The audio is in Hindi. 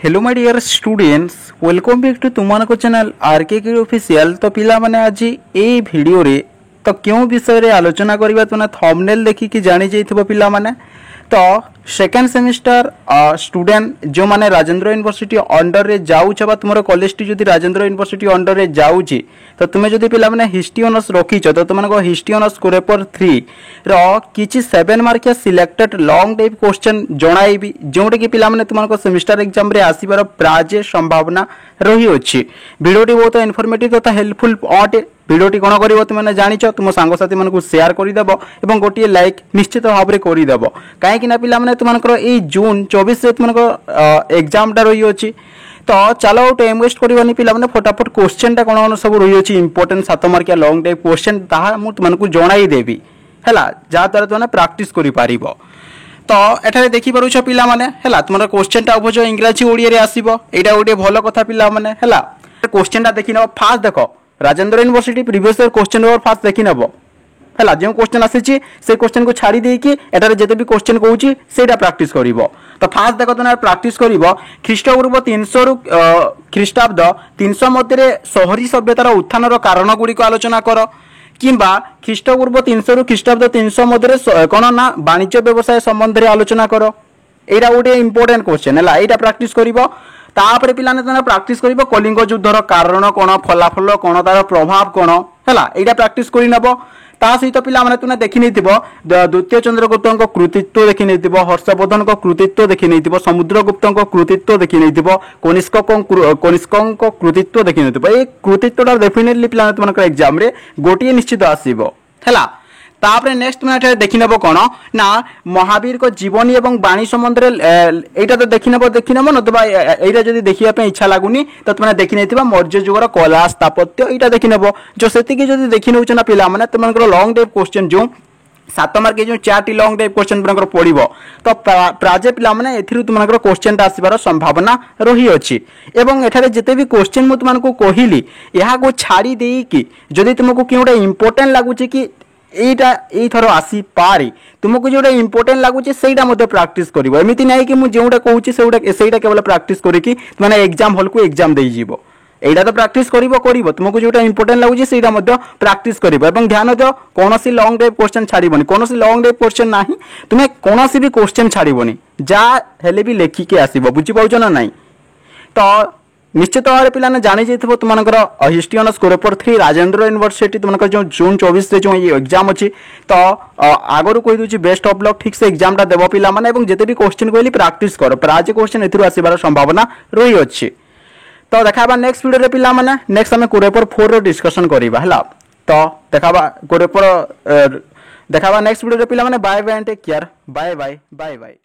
Hello my dear students welcome back to तुमको चैनल आरके ऑफिशियल। तो पिला माने आज ए वीडियो रे तो क्यों विषय रे आलोचना करबा तुना थंबनेल देखि कि जानि जैथिबो पिला माने। तो सेकेंड सेमिस्टर स्टूडेंट जो माने राजेंद्र यूनिवर्सिटी अंडर रे जाउछ बा तुमरो कॉलेज टी जदि राजेंद्र यूनिवर्सिटी अंडर रे जाउछि तो तुमे जदि पिला माने हिस्ट्री ऑनर्स रखिछ तो तुमन को हिस्ट्री ऑनर्स पेपर 3 रो किछि 7 मार्किया सिलेक्टेड लॉन्ग टाइप क्वेश्चन जणाइबी जोटे कि पिला माने तुमन को सेमिस्टर एग्जाम रे आसीबार प्राय संभावना रही अछि। वीडियोटी बहुत इन्फॉर्मेटिव तथा हेल्पफुल अटे। भिडियोटी कौन कर तुमने जाच तुम सांगसाथी मानक शेयर करदेव और गोटे लाइक निश्चित भाव में करदेव कहीं पिला तुमको ये जून 24 तुम एग्जामटा रही अच्छी। तो चलो टाइम वेस्ट करवानी पिला फटाफट क्वेश्चन टा कौन सब रही अच्छी इंपोर्टेंट 7 मार्किया लॉन्ग टाइप क्वेश्चन ताहा तुमको जनईदेवी है जहाँद्वारा तुमने प्राक्टिस कर। तो एठारे देखि पारुछ पिला माने हैला तुमरा क्वेश्चन टा अबज इंग्रजी ओडिया रे आसीबो एटा गोटे भलो कथा पिला माने हैला। क्वेश्चन टा देखि न फास्ट देखो Rajendra university previous year question paper fast देखि नबो हैला जो क्वेश्चन आसीची से क्वेश्चन को छाड़ी दे कि एटारे जते भी क्वेश्चन कहूची सेटा प्रैक्टिस करिवो। तो फास्ट देखो तुना प्रैक्टिस करिवो ख्रीष्टपूर्व 300 रु ख्रीष्टाब्द 300 मध्य रे शहरी सभ्यतार उत्थान रो कारण गुडी को आलोचना करो किंबा ख्रीष्टपूर्व 300 रु ख्रीष्टाब्द 300 मध्य कौन ना वाणिज्य व्यवसाय संबंध में आलोचना करो। एटा गोटे इंपोर्टेंट क्वेश्चन है एटा प्रैक्टिस करिवो। तापर पिलाने तने प्रैक्टिस करिवो कलिंग युद्धर कारण कौन फलाफल कौन तार प्रभाव कौन है एटा प्रैक्टिस करि नबो। ता सहित पिला माने तुने देखि नैथिबो द्वितीय चंद्रगुप्तଙ୍କ कृतित्व देखि नैथिबो हर्षवर्धनଙ୍କ कृतित्व देखि नैथिबो समुद्रगुप्तଙ୍କ कृतित्व देखि नैथिबो कनिष्कଙ୍କ कृतित्व देखि नैथिबो। ए कृतित्वटा डेफिनेटली पिला तुमनकर एग्जाम रे गोटिए निश्चित आसीबो हैला। तापरे नेक्स्ट मैंने देखि नबो कोन ना महावीर को जीवनी एवं वाणी संबंध रे एटा तो देखि नबो नतबा एटा जदी देखिया पे इच्छा लागुनी तो तुमने देखि नैथिबा मौर्य युगर कला स्थापत्य एटा देखि नबो जो सेति के जदी देखि नउछ ना पिला माने तुमनकर लॉन्ग टाइप क्वेश्चन जो 7 मार्क जो 4 लॉन्ग टाइप क्वेश्चन तुमनकर पड़िबो तो प्राजे पिला माने एथिरु तुमनकर क्वेश्चन ता आसीबार संभावना रही अछि। एवं एठारे जते भी क्वेश्चन मु तुमनको कहिली यहा को छाड़ी देई कि जदी तुमको किउडा इंपोर्टेंट लागुछि कि एटा ए थरो आसी पारे तुमको जोटा इंपोर्टेंट लागुचे सेटा मध्ये प्रैक्टिस करिवो। एमिति नै कि मु जेउटा कहूची सेटा केवल प्रैक्टिस करी कि माने एग्जाम हॉल को एग्जाम देई जीवो एटा तो प्रैक्टिस करिवो तुमको जोटा इंपोर्टेंट लागुचे सेटा मध्ये प्रैक्टिस करिवो। एवं ध्यान दियो कोनोसी लॉन्ग टाइप क्वेश्चन छाड़ीबोनी कोनोसी लॉन्ग टाइप क्वेश्चन नाही तुमे कोनोसी भी क्वेश्चन छाड़ीबोनी जा हेले भी लेखि के आसीबो बुझी पाउछ ना नाही। तो निश्चित भाव में पिलाने जानी जाइथिबो तुमनकर history honours paper 3 Rajendra university तुमनकर जो जून 24 रे जो ये एग्जाम अछि तो आगरु कहि दोची बेस्ट ऑफ लक ठीक से एग्जाम टा देबो पिला माने एवं जते भी क्वेश्चन कहली प्रैक्टिस करो प्राय क्वेश्चन एथिरु आसीबार संभावना रही अछि। तो देखाबा नेक्स्ट वीडियो रे पिला माने नेक्स्ट हमें पेपर 4 रो डिस्कशन करिबा हला। तो देखाबा पेपर देखाबा नेक्स्ट वीडियो रे पिला माने bye bye and take care bye bye bye bye.